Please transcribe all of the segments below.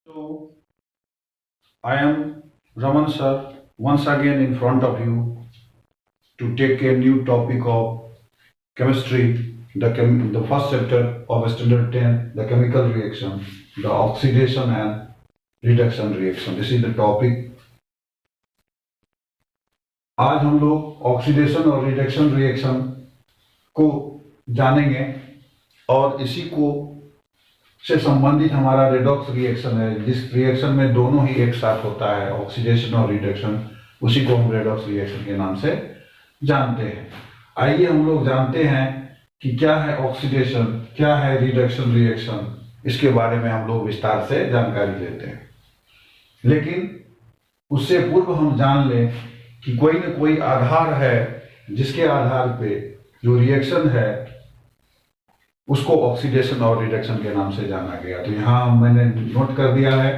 So, I am Raman sir once again in front of you to take a new topic of chemistry, the first chapter of standard 10, the chemical reaction, the oxidation and reduction reaction. This is the topic. आज हम लोग oxidation और reduction reaction को जानेंगे और इसी को से संबंधित हमारा रेडॉक्स रिएक्शन है, जिस रिएक्शन में दोनों ही एक साथ होता है, ऑक्सीडेशन और रिडक्शन, उसी को हम रेडॉक्स रिएक्शन के नाम से जानते हैं। आइए हम लोग जानते हैं कि क्या है ऑक्सीडेशन, क्या है रिडक्शन रिएक्शन, इसके बारे में हम लोग विस्तार से जानकारी लेते हैं। लेकिन उससे पूर्व हम जान लें कि कोई न कोई आधार है जिसके आधार पे जो रिएक्शन है उसको ऑक्सीडेशन और रिडक्शन के नाम से जाना गया। तो यहाँ मैंने नोट कर दिया है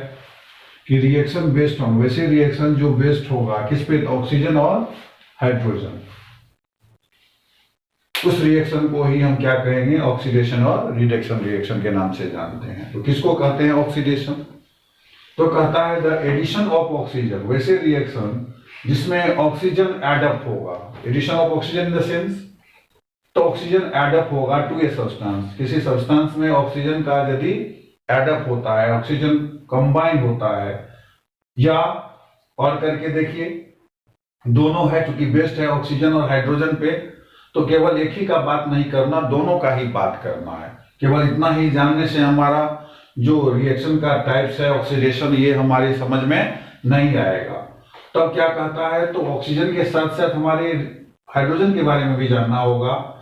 कि रिएक्शन बेस्ड ऑन, वैसे रिएक्शन जो बेस्ड होगा किस पे, ऑक्सीजन और हाइड्रोजन, उस रिएक्शन को ही हम क्या कहेंगे, ऑक्सीडेशन और रिडक्शन रिएक्शन के नाम से जानते हैं। तो किसको कहते हैं ऑक्सीडेशन? तो कहता है द एडिशन ऑफ ऑक्सीजन, वैसे रिएक्शन जिसमें ऑक्सीजन एडअप होगा, addition of oxygen in the sense, तो ऑक्सीजन एडअप होगा टू ए सब्सटेंस, किसी सब्सटेंस में ऑक्सीजन का यदि एडअप होता है, ऑक्सीजन कंबाइन होता है, या और करके देखिए दोनों है, क्योंकि बेस्ड है ऑक्सीजन और हाइड्रोजन पे, तो केवल एक ही का बात नहीं करना, दोनों का ही बात करना है। केवल इतना ही जानने से हमारा जो रिएक्शन का टाइप्स है ऑक्सीडेशन, ये हमारी समझ में नहीं आएगा। तो अब क्या कहता है, तो ऑक्सीजन के साथ साथ हमारे हाइड्रोजन के बारे में भी जानना होगा,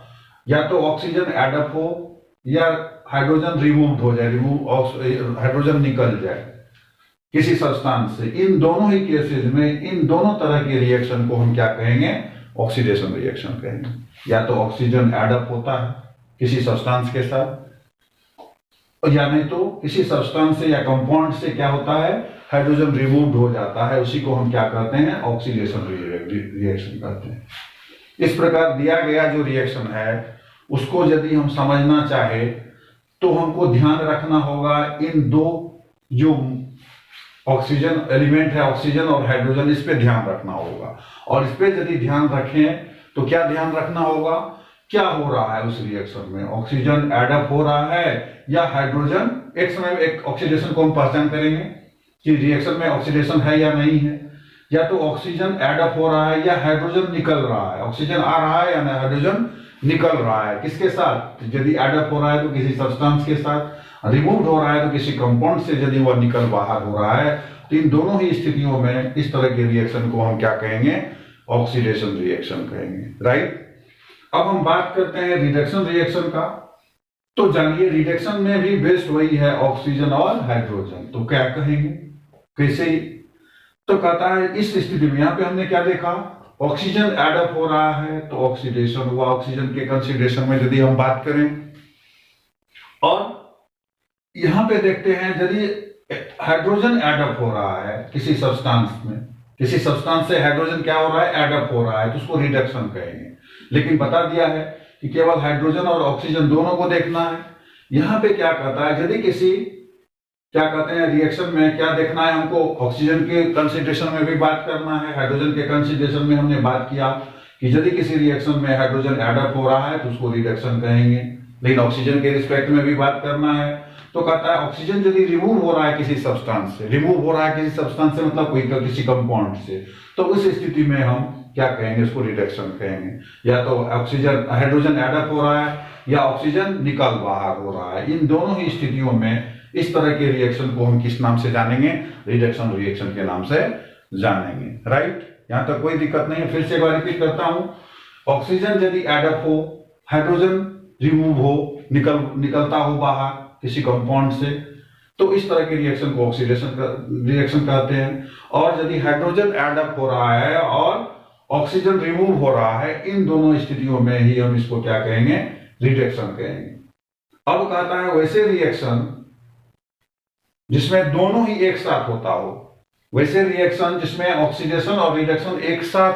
या तो ऑक्सीजन एडअप हो या हाइड्रोजन रिमूव हो जाए, हाइड्रोजन निकल जाए किसी सब्सटेंस से। इन दोनों ही केसेस में इन दोनों तरह के रिएक्शन को हम क्या कहेंगे, ऑक्सीडेशन रिएक्शन कहेंगे। या तो ऑक्सीजन एडअप होता है किसी सब्सटेंस के साथ, या नहीं तो किसी सब्सटेंस से या कंपाउंड से क्या होता है, हाइड्रोजन रिमूव्ड हो जाता है, उसी को हम क्या कहते हैं, ऑक्सीडेशन रिएक्शन कहते हैं। इस प्रकार दिया गया जो रिएक्शन है उसको यदि हम समझना चाहे तो हमको ध्यान रखना होगा इन दो जो ऑक्सीजन एलिमेंट है, ऑक्सीजन और हाइड्रोजन, इस पे ध्यान रखना होगा। और इस पे यदि ध्यान रखें तो क्या ध्यान रखना होगा, क्या हो रहा है उस रिएक्शन में, ऑक्सीजन एडअप हो रहा है या हाइड्रोजन। एक समय में एक ऑक्सीडेशन को हम पहचान करेंगे कि रिएक्शन में ऑक्सीडेशन है या नहीं है, या तो ऑक्सीजन एडअप हो रहा है या हाइड्रोजन निकल रहा है, ऑक्सीजन आ रहा है या हाइड्रोजन निकल रहा है, किसके साथ, यदि एडअप हो रहा है तो किसी सब्सटेंस के साथ, रिमूव हो रहा है तो किसी कंपाउंड से यदि वह निकल बाहर हो रहा है। तो इन दोनों ही स्थितियों में इस तरह के रिएक्शन को हम क्या कहेंगे, ऑक्सीडेशन रिएक्शन कहेंगे, राइट। अब हम बात करते हैं रिडक्शन रिएक्शन का। तो जानिए रिडक्शन में भी बेस्ड वही है, ऑक्सीजन और हाइड्रोजन। तो क्या कहेंगे, कैसे? तो कहता है इस स्थिति में, यहां पे हमने क्या देखा, ऑक्सीजन एडअप हो रहा है तो ऑक्सीडेशन हुआ, ऑक्सीजन के कंसिडरेशन में यदि हम बात करें। और यहां पे देखते हैं यदि हाइड्रोजन एडअप हो रहा है किसी सब्सटेंस में, किसी सब्सटेंस से हाइड्रोजन क्या हो रहा है, एडअप हो रहा है, तो उसको रिडक्शन कहेंगे। लेकिन बता दिया है कि केवल हाइड्रोजन और ऑक्सीजन दोनों को देखना है। यहां पे क्या कहता है, यदि किसी क्या कहते हैं रिएक्शन में क्या देखना है हमको, ऑक्सीजन के कंसिडरेशन में भी बात करना है, हाइड्रोजन के कंसिडरेशन में हमने बात किया कि यदि किसी रिएक्शन में हाइड्रोजन एडअप हो रहा है तो उसको रिडक्शन कहेंगे। लेकिन ऑक्सीजन के रिस्पेक्ट में भी बात करना है, तो कहता है ऑक्सीजन यदि रिमूव हो रहा है किसी सब्सटेंस से, रिमूव हो रहा है किसी सब्सटेंस से मतलब कोई किसी कंपाउंड से, तो उस स्थिति में हम क्या कहेंगे, उसको रिडक्शन कहेंगे। या तो ऑक्सीजन हाइड्रोजन एडअप हो रहा है या ऑक्सीजन निकल बाहर हो रहा है, इन दोनों ही स्थितियों में इस तरह के रिएक्शन को हम किस नाम से जानेंगे, रिडक्शन रिएक्शन के नाम से जानेंगे, राइट। यहां तक कोई दिक्कत नहीं है। फिर से एक बार रिपीट करता हूं, ऑक्सीजन यदि एडअप हो, हाइड्रोजन रिमूव हो, निकलता हो बाहर किसी कंपाउंड से, तो इस तरह के रिएक्शन को ऑक्सीडेशन रिएक्शन कहते हैं। और यदि हाइड्रोजन एडअप हो रहा है और ऑक्सीजन रिमूव हो रहा है, इन दोनों स्थितियों में ही हम इसको क्या कहेंगे, रिडक्शन कहेंगे। अब कहता है वैसे रिएक्शन जिसमें दोनों ही एक साथ होता हो, वैसे रिएक्शन जिसमें ऑक्सीडेशन और रिडक्शन एक साथ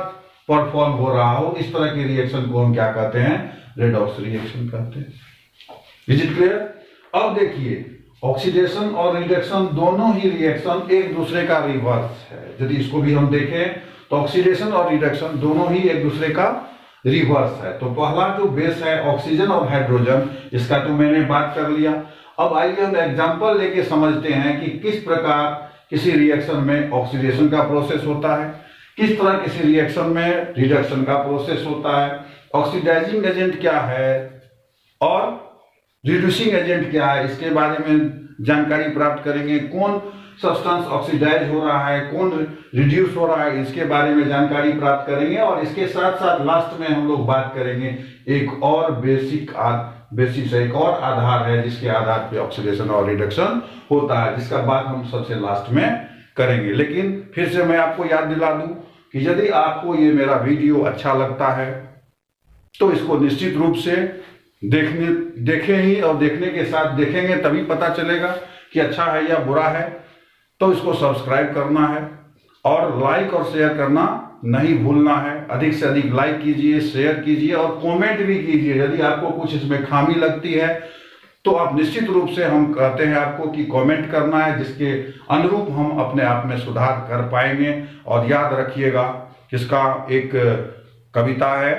परफॉर्म हो रहा हो, इस तरह के रिएक्शन को हम क्या कहते हैं, रेडॉक्स रिएक्शन कहते हैं। Is it clear? अब देखिए ऑक्सीडेशन और रिडक्शन दोनों ही रिएक्शन एक दूसरे का रिवर्स है। यदि इसको भी हम देखें तो ऑक्सीडेशन और रिडक्शन दोनों ही एक दूसरे का रिवर्स है। तो पहला जो बेस है ऑक्सीजन और हाइड्रोजन, इसका तो मैंने बात कर लिया। अब आइए हम एग्जांपल लेके समझते हैं कि किस प्रकार किसी रिएक्शन में ऑक्सीडेशन का प्रोसेस होता है, किस तरह किसी रिएक्शन में रिडक्शन का प्रोसेस होता है, ऑक्सीडाइजिंग एजेंट क्या है और रिड्यूसिंग एजेंट क्या है, इसके बारे में जानकारी प्राप्त करेंगे। कौन सब्सटेंस ऑक्सीडाइज हो रहा है, कौन रिड्यूस हो रहा है, इसके बारे में जानकारी प्राप्त करेंगे। और इसके साथ साथ लास्ट में हम लोग बात करेंगे एक और बेसिस एक और आधार है जिसके आधार पे ऑक्सीडेशन और रिडक्शन होता है, जिसका बात हम सबसे लास्ट में करेंगे। लेकिन फिर से मैं आपको याद दिला दूं कि यदि आपको ये मेरा वीडियो अच्छा लगता है तो इसको निश्चित रूप से देखें ही, और देखने के साथ देखेंगे तभी पता चलेगा कि अच्छा है या बुरा है। तो इसको सब्सक्राइब करना है और लाइक और शेयर करना नहीं भूलना है। अधिक से अधिक लाइक कीजिए, शेयर कीजिए और कमेंट भी कीजिए। यदि आपको कुछ इसमें खामी लगती है तो आप निश्चित रूप से, हम कहते हैं आपको कि कमेंट करना है, जिसके अनुरूप हम अपने आप में सुधार कर पाएंगे। और याद रखिएगा, किसका एक कविता है,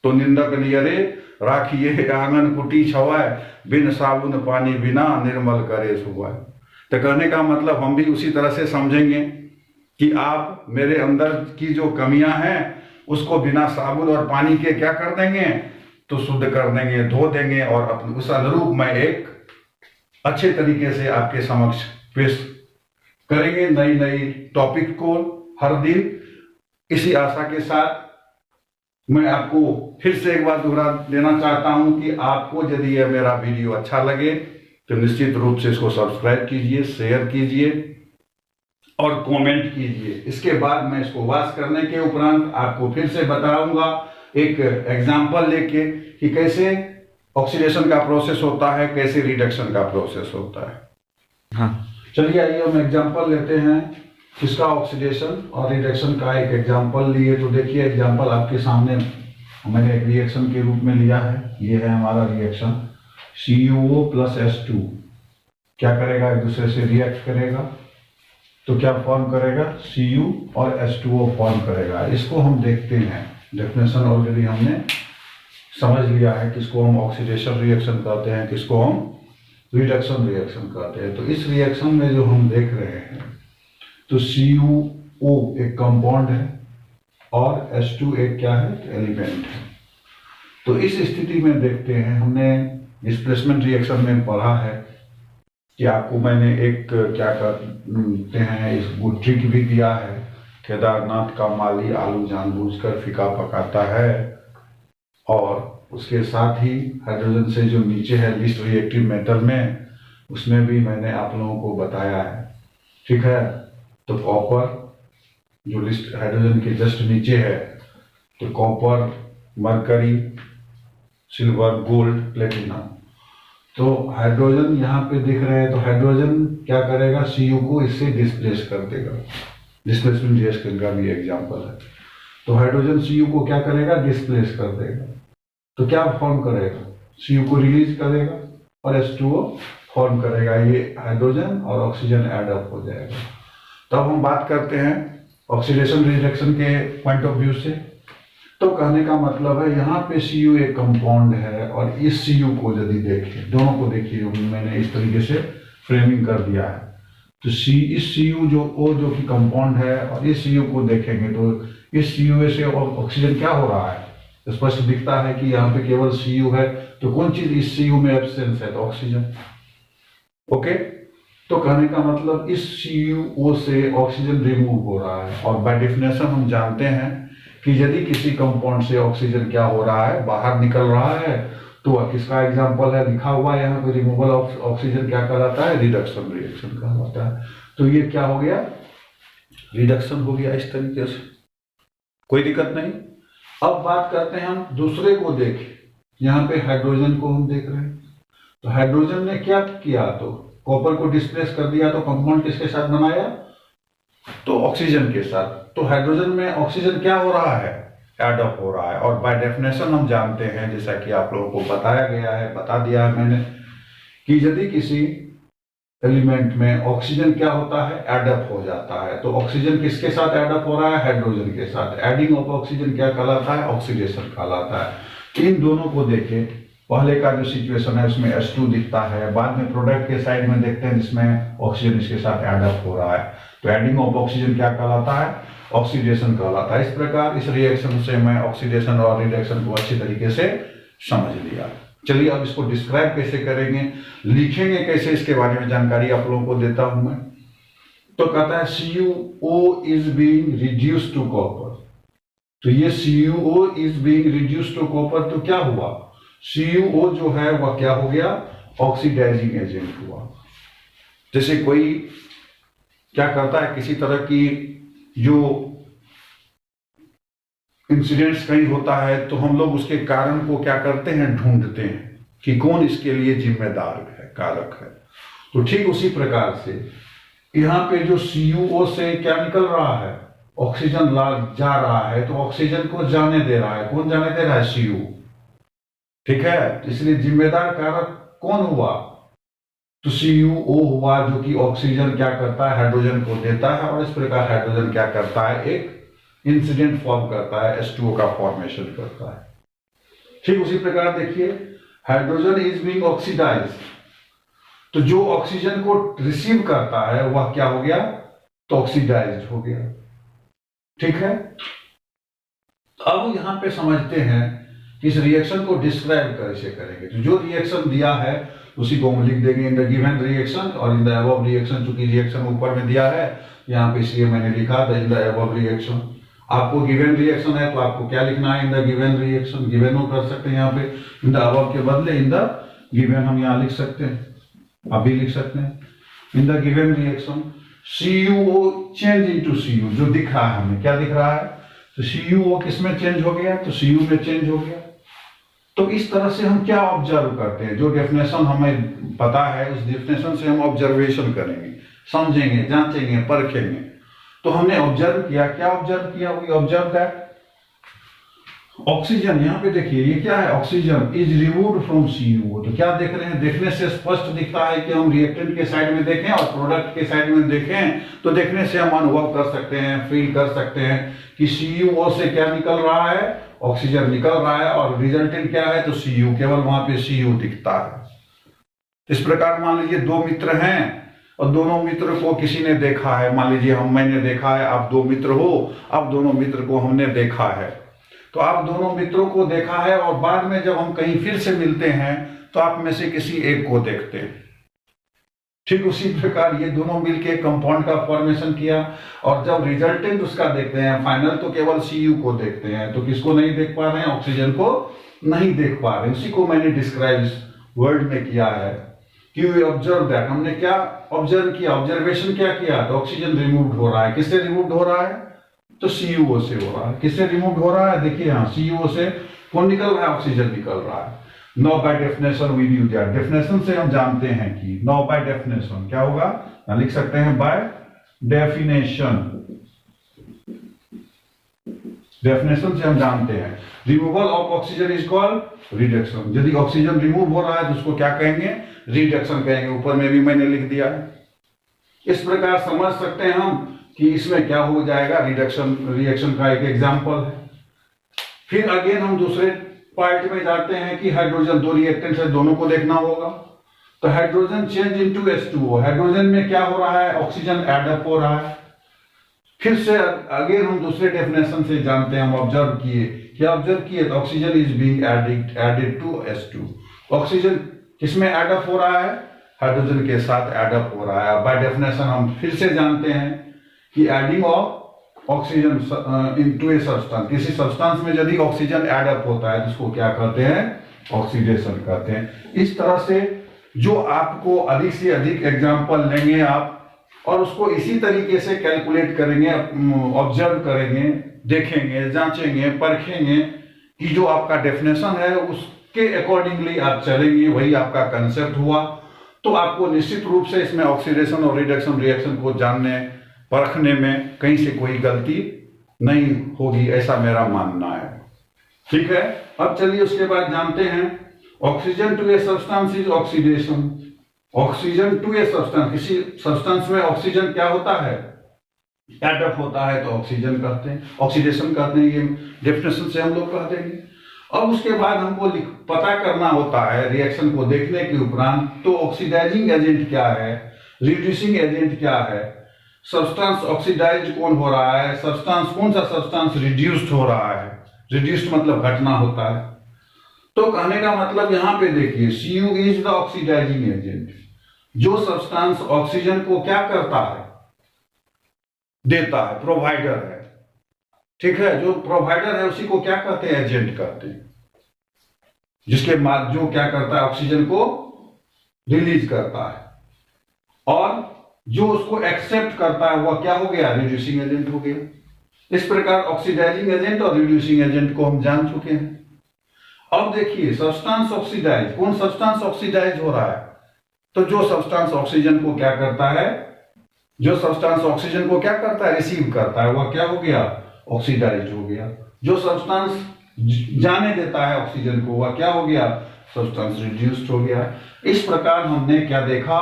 तो निंदक नियरे राखिए आंगन कुटी छवाए, बिन साबुन पानी बिना निर्मल करे सुबह। तो कहने का मतलब हम भी उसी तरह से समझेंगे कि आप मेरे अंदर की जो कमियां हैं उसको बिना साबुन और पानी के क्या कर देंगे, तो शुद्ध कर देंगे, धो देंगे, और अपने उस अनुरूप मैं एक अच्छे तरीके से आपके समक्ष पेश करेंगे नई नई टॉपिक को हर दिन। इसी आशा के साथ मैं आपको फिर से एक बार दोहरा देना चाहता हूं कि आपको यदि यह मेरा वीडियो अच्छा लगे तो निश्चित रूप से इसको सब्सक्राइब कीजिए, शेयर कीजिए और कमेंट कीजिए। इसके बाद मैं इसको वॉच करने के उपरांत आपको फिर से बताऊंगा एक एग्जाम्पल लेके कि कैसे ऑक्सीडेशन का प्रोसेस होता है, कैसे रिडक्शन का प्रोसेस होता है। हाँ, चलिए आइए हम एग्जाम्पल लेते हैं किसका, ऑक्सीडेशन और रिडक्शन का एक एग्जाम्पल लिए। तो देखिए एग्जाम्पल आपके सामने मैंने एक रिएक्शन के रूप में लिया है। ये है हमारा रिएक्शन CuO + H2 क्या करेगा, एक दूसरे से रिएक्ट करेगा तो क्या फॉर्म करेगा, Cu और H2O फॉर्म करेगा। इसको हम देखते हैं, डेफिनेशन ऑलरेडी हमने समझ लिया है, किसको हम ऑक्सीडेशन रिएक्शन कहते हैं, किसको हम रिडक्शन रिएक्शन कहते हैं। तो इस रिएक्शन में जो हम देख रहे हैं तो CuO एक कंपाउंड है और H2 एक क्या है, एलिमेंट है। तो इस स्थिति में देखते हैं, हमने डिस्प्लेसमेंट रिएक्शन में पढ़ा है कि आपको मैंने एक क्या कहते हैं इसको ट्रिक भी दिया है, केदारनाथ का माली आलू जानबूझकर फीका पकाता है। और उसके साथ ही हाइड्रोजन से जो नीचे है लिस्ट रिएक्टिव मेटल में, उसमें भी मैंने आप लोगों को बताया है, ठीक है। तो कॉपर जो लिस्ट हाइड्रोजन के जस्ट नीचे है, तो copper, mercury, silver, gold, platinum. तो हाइड्रोजन यहाँ पे दिख रहे हैं, तो हाइड्रोजन क्या करेगा, Cu को इससे डिस्प्लेस कर देगा। डिस्प्लेसमेंट रिएक्शन का भी एग्जांपल है। तो हाइड्रोजन Cu को क्या करेगा, डिस्प्लेस कर देगा। तो क्या फॉर्म करेगा, Cu को रिलीज करेगा और H2O फॉर्म करेगा। ये हाइड्रोजन और ऑक्सीजन एड अप हो जाएगा। तब हम बात करते हैं ऑक्सीडेशन रिडक्शन के पॉइंट ऑफ व्यू से। तो कहने का मतलब है यहाँ पे Cu एक कंपाउंड है और इस Cu को यदि देखें, दोनों को देखिए, मैंने इस तरीके से फ्रेमिंग कर दिया है। तो इस Cu जो कि कंपाउंड है और इस Cu को देखेंगे तो इस Cu से ऑक्सीजन क्या हो रहा है, स्पष्ट दिखता है कि यहाँ पे केवल Cu है। तो कौन चीज इस Cu में एब्सेंस है, तो ऑक्सीजन। ओके, तो कहने का मतलब इस CuO से ऑक्सीजन रिमूव हो रहा है। और बाय डेफिनेशन हम जानते हैं कि यदि किसी कंपाउंड से ऑक्सीजन क्या हो रहा है, बाहर निकल रहा है, तो किसका एग्जांपल है, लिखा हुआ है यहाँ पे, रिमूवल ऑफ ऑक्सीजन क्या कहलाता है, रिडक्शन रिएक्शन कहलाता है। तो ये क्या हो गया, रिडक्शन हो गया इस तरीके से, कोई दिक्कत नहीं। अब बात करते हैं हम दूसरे को देखें, यहाँ पे हाइड्रोजन को हम देख रहे हैं। तो हाइड्रोजन ने क्या किया, तो कॉपर को डिस्प्लेस कर दिया, तो कंपाउंड किसके साथ बनाया, तो ऑक्सीजन के साथ। तो हाइड्रोजन में ऑक्सीजन क्या हो रहा है, एड अप हो रहा है। और बाय डेफिनेशन हम जानते हैं, जैसा कि आप लोगों को बताया गया है, बता दिया है मैंने, कि यदि किसी एलिमेंट में ऑक्सीजन क्या होता है, एडअप हो जाता है। तो ऑक्सीजन किसके साथ एडअप हो रहा है, हाइड्रोजन के साथ। एडिंग ऑफ ऑक्सीजन क्या कहलाता है, ऑक्सीडेशन कहलाता है। इन दोनों को देखें, पहले का जो सिचुएशन है उसमें H2 दिखता है, बाद में प्रोडक्ट के साइड में देखते हैं जिसमें ऑक्सीजन इसके साथ एडअप हो रहा है। तो एडिंग ऑफ ऑक्सीजन क्या कहलाता है, ऑक्सीडेशन कहलाता है। इस प्रकार इस रिएक्शन से मैं ऑक्सीडेशन और रिडक्शन को अच्छी तरीके से समझ लिया। चलिए अब इसको डिस्क्राइब कैसे करेंगे, लिखेंगे कैसे, इसके बारे में जानकारी आप लोगों को देता हूं मैं। तो कहता है CuO is being reduced to copper. तो ये CuO is being reduced to copper, तो क्या हुआ, CuO जो है वह क्या हो गया, ऑक्सीडाइजिंग एजेंट हुआ। जैसे कोई क्या करता है, किसी तरह की जो इंसिडेंट्स कहीं होता है तो हम लोग उसके कारण को क्या करते हैं, ढूंढते हैं कि कौन इसके लिए जिम्मेदार है, कारक है। तो ठीक उसी प्रकार से यहाँ पे जो CuO से क्या निकल रहा है, ऑक्सीजन जा रहा है, तो ऑक्सीजन को जाने दे रहा है। कौन जाने दे रहा है, CuO। ठीक है, इसलिए जिम्मेदार कारक कौन हुआ, तो CuO हुआ, जो कि ऑक्सीजन क्या करता है, हाइड्रोजन को देता है, और इस प्रकार हाइड्रोजन क्या करता है, एक इंसिडेंट फॉर्म करता है, H2O का फॉर्मेशन करता है। ठीक उसी प्रकार देखिए, हाइड्रोजन इज बीइंग ऑक्सीडाइज्ड, तो जो ऑक्सीजन को रिसीव करता है वह क्या हो गया, तो ऑक्सीडाइज्ड हो गया। ठीक है, अब यहां पे समझते हैं कि इस रिएक्शन को डिस्क्राइब कैसे करेंगे। तो जो रिएक्शन दिया है उसी को हम लिख देंगे इन द गिवन रिएक्शन, और इन द अबव रिएक्शन, चूंकि रिएक्शन ऊपर में दिया है यहाँ पे इसलिए मैंने लिखा था इन द अबव रिएक्शन। आपको गिवन रिएक्शन है तो आपको क्या लिखना है, in the given reaction. Given हो कर सकते हैं यहाँ पे, इन द अबव के बदले इन द गिवन हम यहाँ लिख सकते हैं, आप भी लिख सकते हैं। In the given reaction CuO change into Cu, जो दिख रहा है हमें, क्या दिख रहा है, तो CuO किस में चेंज हो गया, तो Cu में चेंज हो गया। तो इस तरह से हम क्या ऑब्जर्व करते हैं, जो डेफिनेशन हमें पता है उस डेफिनेशन से हम ऑब्जर्वेशन करेंगे, समझेंगे, जांचेंगे, परखेंगे। तो हमने ऑब्जर्व किया, क्या ऑब्जर्व किया, वी ऑब्जर्व दैट ऑक्सीजन, यहाँ पे देखिए ये क्या है, oxygen is removed from CuO। तो क्या देख रहे हैं, देखने से स्पष्ट दिखता है कि हम रिएक्टेंट के साइड में देखें और प्रोडक्ट के साइड में देखें, तो देखने से हम अनुभव कर सकते हैं, फील कर सकते हैं कि CuO से क्या निकल रहा है, ऑक्सीजन निकल रहा है, और रिजल्टेंट क्या है, तो Cu, केवल वहां पे Cu दिखता है। इस प्रकार मान लीजिए दो मित्र हैं और दोनों मित्र को किसी ने देखा है, मान लीजिए मैंने देखा है, आप दो मित्र हो, अब दोनों मित्र को हमने देखा है। तो आप दोनों मित्रों को देखा है और बाद में जब हम कहीं फिर से मिलते हैं तो आप में से किसी एक को देखते हैं। ठीक उसी प्रकार ये दोनों मिलके कंपाउंड का फॉर्मेशन किया, और जब रिजल्टेंट उसका देखते हैं फाइनल, तो केवल Cu को देखते हैं। तो किसको नहीं देख पा रहे हैं, ऑक्सीजन को नहीं देख पा रहे। उसी को मैंने डिस्क्राइब इस वर्ड में किया है कि वी ऑब्जर्व दैट। हमने क्या ऑब्जर्व किया, ऑब्जर्वेशन क्या किया, तो ऑक्सीजन रिमूव्ड हो रहा है। किससे रिमूव्ड हो रहा है, तो CuO से हो रहा है। किससे रिमूव्ड हो रहा है, देखिए यहाँ CuO से कौन निकल रहा है, ऑक्सीजन निकल रहा है। Now by definition we knew that, definition से हम जानते हैं कि, नाउ बाय डेफिनेशन क्या होगा, यहाँ लिख सकते हैं बाय डेफिनेशन। डेफिनेशन से हम जानते हैं removal of oxygen is called reduction. यदि ऑक्सीजन रिमूव हो रहा है तो उसको क्या कहेंगे, रिडक्शन कहेंगे। ऊपर में भी मैंने लिख दिया है। इस प्रकार समझ सकते हैं हम कि इसमें क्या हो जाएगा, रिडक्शन रिएक्शन का एक एग्जांपल है। फिर अगेन हम दूसरे पार्ट में जाते हैं कि हाइड्रोजन, दो रिएक्टेंट्स है, दोनों को देखना होगा। तो hydrogen change into H2O, hydrogen में क्या हो रहा है, ऑक्सीजन एडअप हो रहा है। फिर से अगेन हम दूसरे डेफिनेशन से जानते हैं, हम ऑब्जर्व किए, क्या ऑब्जर्व किए, तो oxygen is being added to H2। Oxygen किसमें एडअप हो रहा है, हाइड्रोजन के साथ एडअप हो रहा है। बाय डेफिनेशन हम फिर से जानते हैं कि adding of oxygen into A substance, किसी सब्सटेंस में यदि ऑक्सीजन एडअप होता है तो उसको क्या कहते हैं, ऑक्सीडेशन कहते हैं। इस तरह से जो आपको अधिक से अधिक एग्जांपल लेंगे आप, और उसको इसी तरीके से कैलकुलेट करेंगे, ऑब्जर्व करेंगे, देखेंगे, जांचेंगे, परखेंगे कि जो आपका डेफिनेशन है उसके अकॉर्डिंगली आप चलेंगे, वही आपका कंसेप्ट हुआ। तो आपको निश्चित रूप से इसमें ऑक्सीडेशन और रिडक्शन रिएक्शन को जानने परखने में कहीं से कोई गलती नहीं होगी, ऐसा मेरा मानना है। ठीक है, अब चलिए उसके बाद जानते हैं oxygen to a substance is oxidation. Oxygen to a substance, किसी सब्सटेंस में ऑक्सीजन क्या होता है, एड अप होता है, तो ऑक्सीजन कहते हैं, ऑक्सीडेशन कहते हैं। ये डेफिनेशन से हम लोग कह देंगे। अब उसके बाद हमको पता करना होता है रिएक्शन को देखने के उपरांत, तो ऑक्सीडाइजिंग एजेंट क्या है, रिड्यूसिंग एजेंट क्या है, सब्सटेंस ऑक्सीडाइज कौन हो रहा है, सब्सटेंस कौन सा सब्सटेंस रिड्यूस्ड हो रहा है। रिड्यूस्ड मतलब घटना होता है। तो कहने का मतलब यहां पे देखिए, Cu is the oxidising agent. जो सब्सटेंस ऑक्सीजन को क्या करता है, देता है, प्रोवाइडर है, ठीक है। जो प्रोवाइडर है उसी को क्या कहते हैं, एजेंट कहते हैं। जिसके बाद जो क्या करता है, ऑक्सीजन को रिलीज करता है, और जो उसको एक्सेप्ट करता है वह क्या हो गया, रिड्यूसिंग एजेंट हो गया। इस प्रकार ऑक्सीडाइजिंग एजेंट और रिड्यूसिंग एजेंट को हम जान चुके हैं। अब देखिए सब्सटेंस ऑक्सीडाइज, कौन सब्सटेंस ऑक्सीडाइज हो रहा है, तो जो सब्सटेंस ऑक्सीजन को क्या करता है, जो सब्सटेंस ऑक्सीजन को क्या करता है, रिसीव करता है, वह क्या हो गया, ऑक्सीडाइज हो गया। जो सब्सटेंस जाने देता है ऑक्सीजन को, वह क्या हो गया, सब्सटेंस रिड्यूस्ड हो गया। इस प्रकार हमने क्या देखा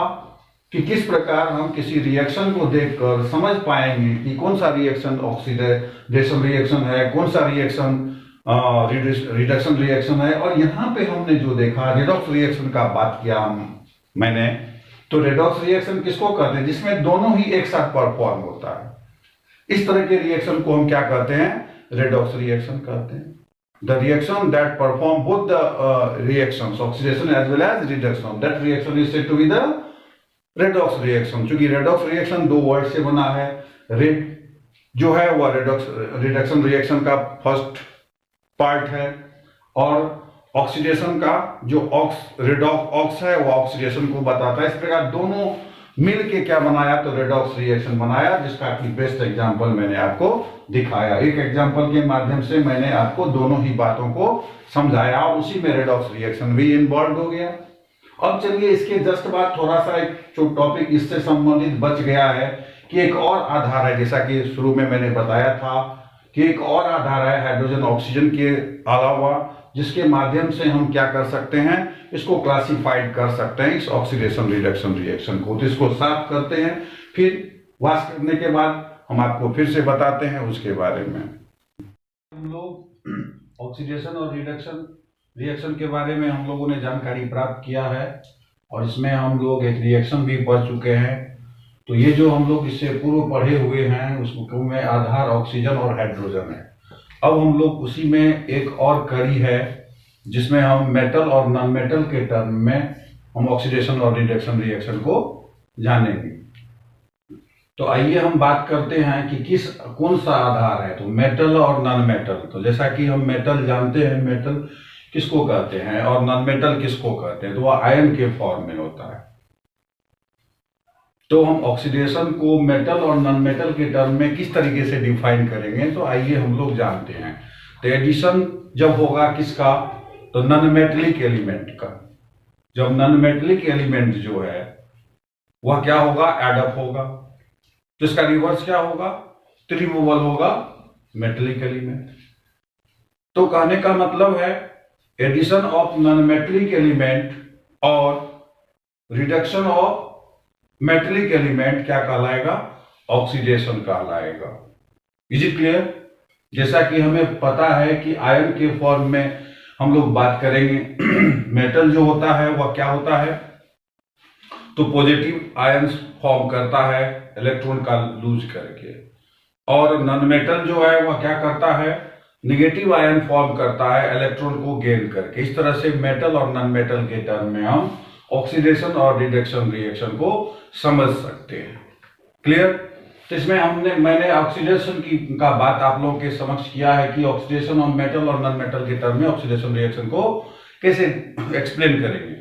कि किस प्रकार हम किसी रिएक्शन को देखकर समझ पाएंगे कि कौन सा रिएक्शन ऑक्सीडेशन रिएक्शन है, कौन सा रिएक्शन रिडक्शन रिएक्शन है। और यहाँ पे हमने जो देखा रेडॉक्स रिएक्शन का बात किया मैंने, तो रेडॉक्स रिएक्शन किसको कहते हैं, जिसमें दोनों ही एक साथ परफॉर्म होता है। इस तरह के रिएक्शन को हम क्या कहते हैं, रेडॉक्स रिएक्शन कहते हैं। The reaction that perform both the reactions oxidation as well as reduction, that reaction is said to be the redox reaction. चूंकि रेडॉक्स रिएक्शन दो वर्ड से बना है, रेड जो है वह रिडक्शन रिएक्शन का फर्स्ट पार्ट है, और ऑक्सीडेशन का जो रेडॉक्स है वह ऑक्सीडेशन को बताता है। इस प्रकार दोनों मिल के क्या बनाया, तो रेडॉक्स रिएक्शन बनाया, जिसका कि बेस्ट एग्जांपल मैंने आपको दिखाया। एक एग्जांपल के माध्यम से मैंने आपको दोनों ही बातों को समझाया, और उसी में रेडॉक्स रिएक्शन भी इन्वॉल्व हो गया। अब चलिए इसके जस्ट बाद थोड़ा सा एक जो टॉपिक इससे संबंधित बच गया है कि एक और आधार है, जैसा कि शुरू में मैंने बताया था कि एक और आधार है हाइड्रोजन ऑक्सीजन के अलावा, जिसके माध्यम से हम क्या कर सकते हैं, इसको क्लासिफाइड कर सकते हैं, इस ऑक्सीडेशन रिडक्शन रिएक्शन को। तो इसको साफ करते हैं, फिर वाश करने के बाद हम आपको फिर से बताते हैं उसके बारे में। हम लोग ऑक्सीडेशन और रिडक्शन रिएक्शन के बारे में हम लोगों ने जानकारी प्राप्त किया है, और इसमें हम लोग एक रिएक्शन भी पढ़ चुके हैं। तो ये जो हम लोग इससे पूर्व पढ़े हुए हैं उसमें आधार ऑक्सीजन और हाइड्रोजन है। अब हम लोग उसी में एक और कड़ी है जिसमें हम मेटल और नॉन मेटल के टर्म में हम ऑक्सीडेशन और रिडक्शन रिएक्शन को जानेंगे। तो आइए हम बात करते हैं कि कौन सा आधार है, तो मेटल और नॉन मेटल। तो जैसा कि हम मेटल जानते हैं, मेटल किसको कहते हैं और नॉन मेटल किसको कहते हैं, तो वह आयन के फॉर्म में होता है। तो हम ऑक्सीडेशन को मेटल और नॉन मेटल के टर्म में किस तरीके से डिफाइन करेंगे, तो आइए हम लोग जानते हैं। तो एडिशन जब होगा किसका, तो नॉन मेटेलिक एलिमेंट का। जब नॉन मेटेलिक एलिमेंट जो है वह क्या होगा, एडअप होगा, तो इसका रिवर्स क्या होगा, तो रिमूवल होगा मेटेलिक एलिमेंट। तो कहने का मतलब है addition of non metallic element और रिडक्शन ऑफ मेटेलिक एलिमेंट क्या कहलाएगा, ऑक्सीडेशन कहलाएगा। Is it clear. जैसा कि हमें पता है कि आयन के फॉर्म में हम लोग बात करेंगे, मेटल जो होता है वह क्या होता है, तो पॉजिटिव आयन फॉर्म करता है इलेक्ट्रॉन का लूज करके, और नॉन मेटल जो है वह क्या करता है, निगेटिव आयन फॉर्म करता है इलेक्ट्रॉन को गेन करके। इस तरह से मेटल और नॉन मेटल के टर्म में हम ऑक्सीडेशन और रिडक्शन रिएक्शन को समझ सकते हैं। क्लियर। तो इसमें मैंने ऑक्सीडेशन का बात आप लोगों के समक्ष किया है कि ऑक्सीडेशन ऑफ मेटल और नॉन मेटल के टर्म में ऑक्सीडेशन रिएक्शन को कैसे एक्सप्लेन करेंगे।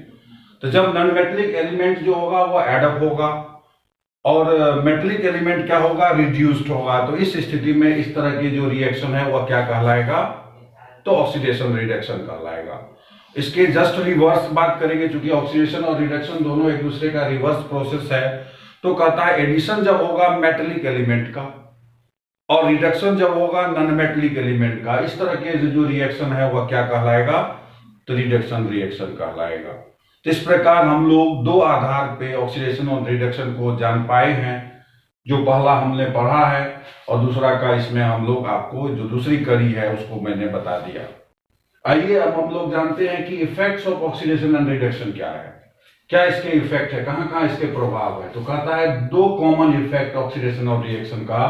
तो जब नॉन मेटेलिक एलिमेंट जो होगा वो एडअप होगा और मेटेलिक एलिमेंट क्या होगा, रिड्यूस्ड होगा। तो इस स्थिति में इस तरह की जो रिएक्शन है वह क्या कहलाएगा, तो ऑक्सीडेशन रिडक्शन कहलाएगा। इसके जस्ट रिवर्स बात करेंगे, क्योंकि ऑक्सीडेशन और रिडक्शन दोनों एक दूसरे का रिवर्स प्रोसेस है। तो कहता है एडिशन जब होगा मेटेलिक एलिमेंट का और रिडक्शन जब होगा नॉन मेटेलिक एलिमेंट का, इस तरह के जो रिएक्शन है वह क्या कहलाएगा, तो रिडक्शन रिएक्शन कहलाएगा। तो इस प्रकार हम लोग दो आधार पे ऑक्सीडेशन और रिडक्शन को जान पाए हैं। जो पहला हमने पढ़ा है और दूसरा का इसमें हम लोग आपको जो दूसरी कड़ी है उसको मैंने बता दिया। आइए अब हम लोग जानते हैं कि effects of oxidation and reduction क्या है, क्या इसके इफेक्ट है, कहाँ कहाँ इसके प्रभाव है। तो कहता है दो कॉमन इफेक्ट ऑक्सीडेशन और रिएक्शन का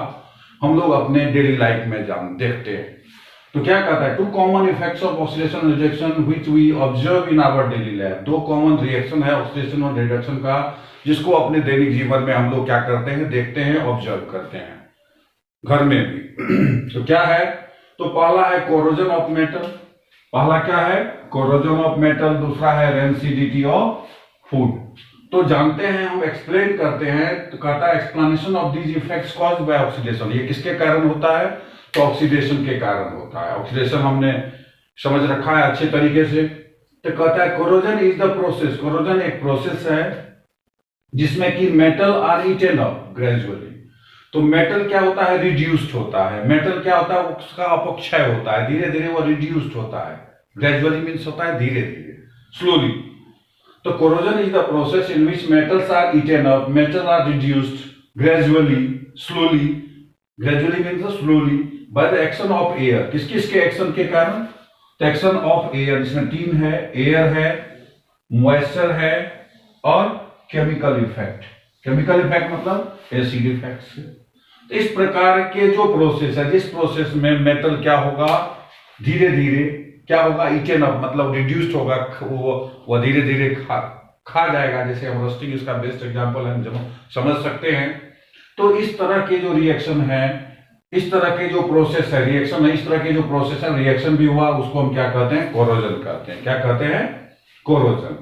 हम लोग अपने डेली लाइफ में देखते हैं। तो क्या कहता है, two common effects of oxidation and reduction which we observe in our daily life. दो कॉमन रिएक्शन है ऑक्सीडेशन और रिडक्शन का जिसको अपने दैनिक जीवन में हम लोग क्या करते हैं, देखते हैं, ऑब्जर्व करते हैं, घर में भी। तो क्या है, तो पहला है कोरोजन ऑफ मेटल। पहला क्या है, कोरोजन ऑफ मेटल। दूसरा है रेंसिडिटी ऑफ फूड। तो जानते हैं, हम एक्सप्लेन करते हैं। तो कहता है explanation of these effects caused by oxidation. ये किसके कारण होता है, तो ऑक्सीडेशन के कारण होता है। ऑक्सीडेशन हमने समझ रखा है अच्छे तरीके से। तो कहता है corrosion is the process. Corrosion एक प्रोसेस है जिसमें कि metal are eaten up gradually. तो मेटल क्या होता है, रिड्यूस्ड होता है। मेटल क्या होता है, उसका अपक्षय होता है, धीरे धीरे वो रिड्यूस्ड होता है। ग्रेजुअली मीन्स होता है धीरे धीरे, स्लोली। तो corrosion is the process in which metals are eaten up, metal are reduced gradually, slowly. Gradually means slowly by the action of air. किस किस के एक्शन के कारण, तो एक्शन ऑफ एयर, जिसमें तीन है, एयर है, मॉइस्चर है और केमिकल इफेक्ट। केमिकल इफेक्ट मतलब एसिड इफेक्ट से। तो इस प्रकार के जो प्रोसेस है, जिस प्रोसेस में मेटल क्या होगा, धीरे धीरे क्या होगा, ईटेन अप मतलब रिड्यूस्ड होगा, वो धीरे धीरे खा जाएगा। जैसे हम रोस्टिंग इसका बेस्ट एग्जांपल हम समझ सकते हैं। तो इस तरह के जो रिएक्शन है, इस तरह के जो प्रोसेस है, रिएक्शन है, इस तरह के जो प्रोसेस है, रिएक्शन भी हुआ, उसको हम क्या कहते हैं, कोरोजन कहते हैं। क्या कहते हैं, कोरोजन।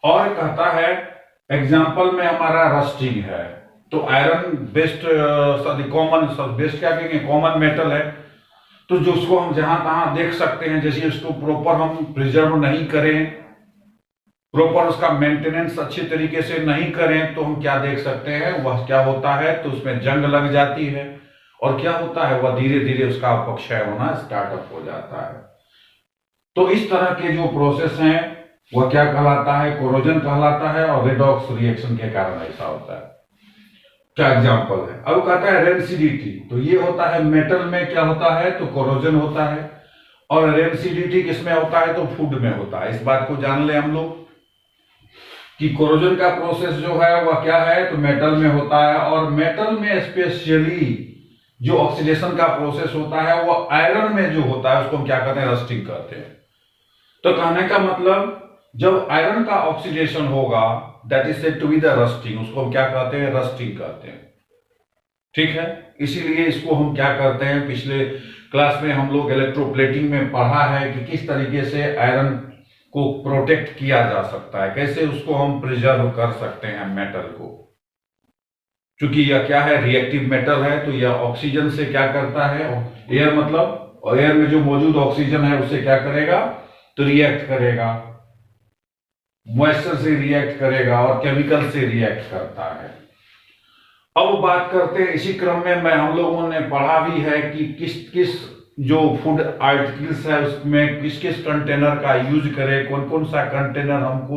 और कहता है एग्जाम्पल में हमारा रस्टिंग है। तो आयरन बेस्ट कॉमन बेस्ट क्या कहेंगे, कॉमन मेटल है। तो जो उसको हम जहां तहां देख सकते हैं, जैसे उसको प्रॉपर हम प्रिजर्व नहीं करें, प्रॉपर उसका मेंटेनेंस अच्छे तरीके से नहीं करें, तो हम क्या देख सकते हैं, वह क्या होता है, तो उसमें जंग लग जाती है। और क्या होता है, वह धीरे धीरे उसका अपक्षय होना स्टार्टअप हो जाता है। तो इस तरह के जो प्रोसेस हैं वह क्या कहलाता है, कोरोजन कहलाता है। और रेडॉक्स रिएक्शन के कारण ऐसा होता है। क्या एग्जांपल है, अब कहता है रेंसिडिटी। तो ये होता है मेटल में क्या होता है, तो कोरोजन होता है। और रेंसिडिटी किसमें होता है, तो फूड में होता है। इस बात को जान ले हम लोग कि कोरोजन का प्रोसेस जो है वह क्या है, तो मेटल में होता है। और मेटल में स्पेशली जो ऑक्सीडेशन का प्रोसेस होता है वो आयरन में जो होता है उसको हम क्या कहते हैं, रस्टिंग कहते हैं। तो कहने का मतलब जब आयरन का ऑक्सीडेशन होगा, that is said to be the rusting, उसको हम क्या कहते हैं, रस्टिंग कहते हैं। ठीक है, इसीलिए इसको हम क्या करते हैं, पिछले क्लास में हम लोग इलेक्ट्रोप्लेटिंग में पढ़ा है कि किस तरीके से आयरन को प्रोटेक्ट किया जा सकता है, कैसे उसको हम प्रिजर्व कर सकते हैं मेटल को। क्योंकि यह क्या है, रिएक्टिव मेटल है। तो यह ऑक्सीजन से क्या करता है, एयर मतलब, और एयर में जो मौजूद ऑक्सीजन है उससे क्या करेगा, तो रिएक्ट करेगा, मॉइस्चर से रिएक्ट करेगा और केमिकल से रिएक्ट करता है। अब बात करते हैं, इसी क्रम में हम लोगों ने पढ़ा भी है कि किस किस जो फूड आर्टिकल्स है उसमें किस किस कंटेनर का यूज करें, कौन कौन सा कंटेनर हमको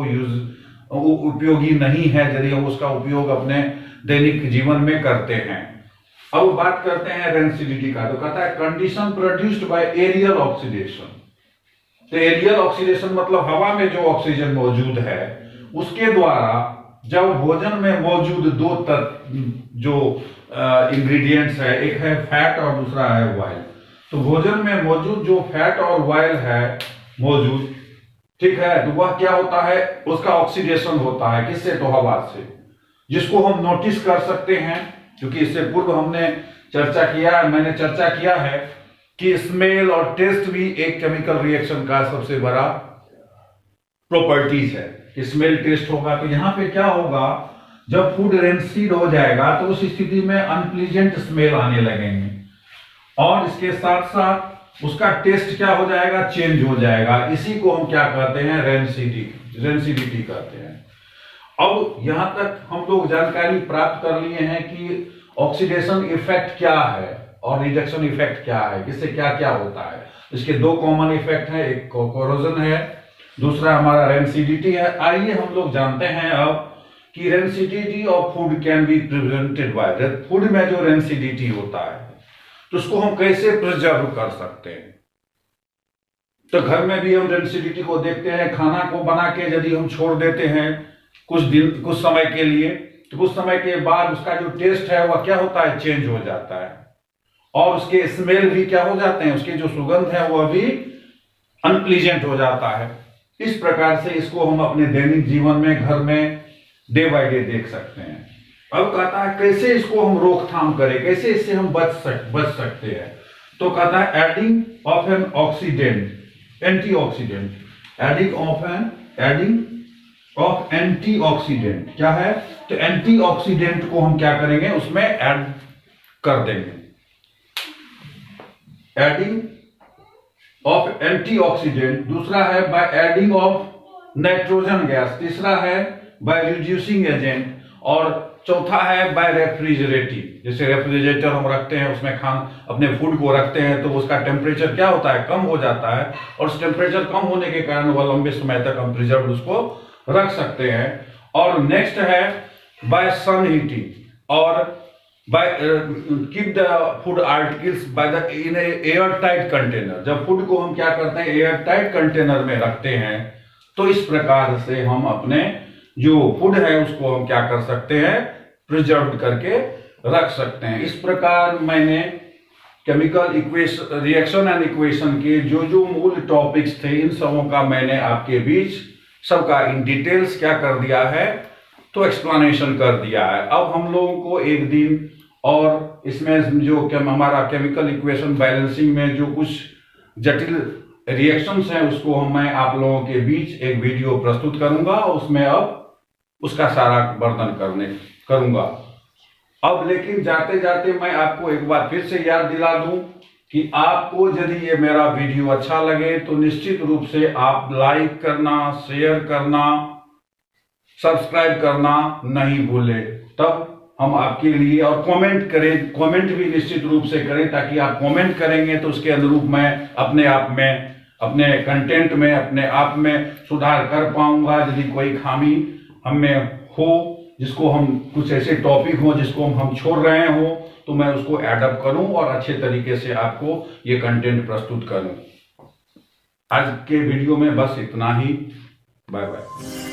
उपयोगी नहीं है यदि हम उसका उपयोग अपने दैनिक जीवन में करते हैं। अब बात करते हैं रेंसिडिटी का। तो कहता है condition produced by aerial oxidation. तो एरियल ऑक्सीडेशन मतलब हवा में जो ऑक्सीजन मौजूद है उसके द्वारा जब भोजन में मौजूद दो जो इंग्रेडिएंट्स है, एक है फैट और दूसरा है ऑयल। तो भोजन में मौजूद जो फैट और ऑयल है मौजूद, ठीक है, तो वह क्या होता है, उसका ऑक्सीडेशन होता है। किससे, तो हवा से, जिसको हम नोटिस कर सकते हैं। क्योंकि इससे पूर्व हमने चर्चा किया, मैंने चर्चा किया है कि स्मेल और टेस्ट भी एक केमिकल रिएक्शन का सबसे बड़ा प्रॉपर्टीज है। स्मेल टेस्ट होगा तो यहां पे क्या होगा, जब फूड रेंसिड हो जाएगा तो उस स्थिति में अनप्लीजेंट स्मेल आने लगेंगे और इसके साथ साथ उसका टेस्ट क्या हो जाएगा, चेंज हो जाएगा। इसी को हम क्या कहते हैं, रेंसिडिटी कहते हैं। अब यहां तक हम लोग जानकारी प्राप्त कर लिए हैं कि ऑक्सीडेशन इफेक्ट क्या है और रिडक्शन इफेक्ट क्या है, किससे क्या क्या होता है। इसके दो कॉमन इफेक्ट है, एक कोरोजन है दूसरा हमारा रेंसिडिटी है। आइए हम लोग जानते हैं अब कि rancidity of food can be prevented by, food में जो रेंसिडिटी होता है तो उसको हम कैसे प्रिजर्व कर सकते हैं। तो घर में भी हम रेंसिडिटी को देखते हैं, खाना को बना के यदि हम छोड़ देते हैं कुछ दिन कुछ समय के लिए, तो कुछ समय के बाद उसका जो टेस्ट है वह क्या होता है, चेंज हो जाता है, और उसके स्मेल भी क्या हो जाते हैं, उसके जो सुगंध है वह भी अनप्लीजेंट हो जाता है। इस प्रकार से इसको हम अपने दैनिक जीवन में घर में डे बाय डे देख सकते हैं। अब कहता है कैसे इसको हम रोकथाम करें, कैसे इससे हम बच सकते हैं। तो कहता है adding of an oxidant, antioxidant, adding of antioxidant क्या है, तो एंटीऑक्सीडेंट को हम क्या करेंगे, उसमें ऐड कर देंगे। एडिंग ऑफ एंटीऑक्सीडेंट, दूसरा है by adding of nitrogen gas, तीसरा है बाय रिड्यूसिंग एजेंट, और चौथा है बाय रेफ्रिजरेटिव। जैसे रेफ्रिजरेटर हम रखते हैं, उसमें अपने फूड को रखते हैं तो उसका टेम्परेचर क्या होता है, कम हो जाता है, और उस टेम्परेचर कम होने के कारण वह लंबे समय तक हम प्रिजर्व उसको रख सकते हैं। और नेक्स्ट है बाय सन हीटिंग, और by keep the food articles by the in air tight container. जब फूड को हम क्या करते हैं, एयर टाइट कंटेनर में रखते हैं, तो इस प्रकार से हम अपने जो फूड है उसको हम क्या कर सकते हैं, प्रिजर्व करके रख सकते हैं। इस प्रकार मैंने chemical equation, reaction and equation के जो मूल टॉपिक्स थे, इन सबों का मैंने आपके बीच सबका इन डिटेल्स क्या कर दिया है, तो एक्सप्लेनेशन कर दिया है। अब हम लोगों को एक दिन और इसमें जो हमारा केमिकल इक्वेशन बैलेंसिंग में जो कुछ जटिल रिएक्शंस हैं उसको मैं आप लोगों के बीच एक वीडियो प्रस्तुत करूंगा, उसमें अब उसका सारा वर्णन करूंगा। अब लेकिन जाते जाते मैं आपको एक बार फिर से याद दिला दूं कि आपको यदि ये मेरा वीडियो अच्छा लगे तो निश्चित रूप से आप लाइक करना, शेयर करना, सब्सक्राइब करना नहीं भूलें। तब हम आपके लिए, और कमेंट करें, कमेंट भी निश्चित रूप से करें, ताकि आप कमेंट करेंगे तो उसके अनुरूप मैं अपने आप में, अपने कंटेंट में, अपने आप में सुधार कर पाऊंगा। यदि कोई खामी हमें हो, जिसको हम कुछ ऐसे टॉपिक हो जिसको हम छोड़ रहे हो, तो मैं उसको एडअप करूं और अच्छे तरीके से आपको ये कंटेंट प्रस्तुत करूं। आज के वीडियो में बस इतना ही। Bye bye.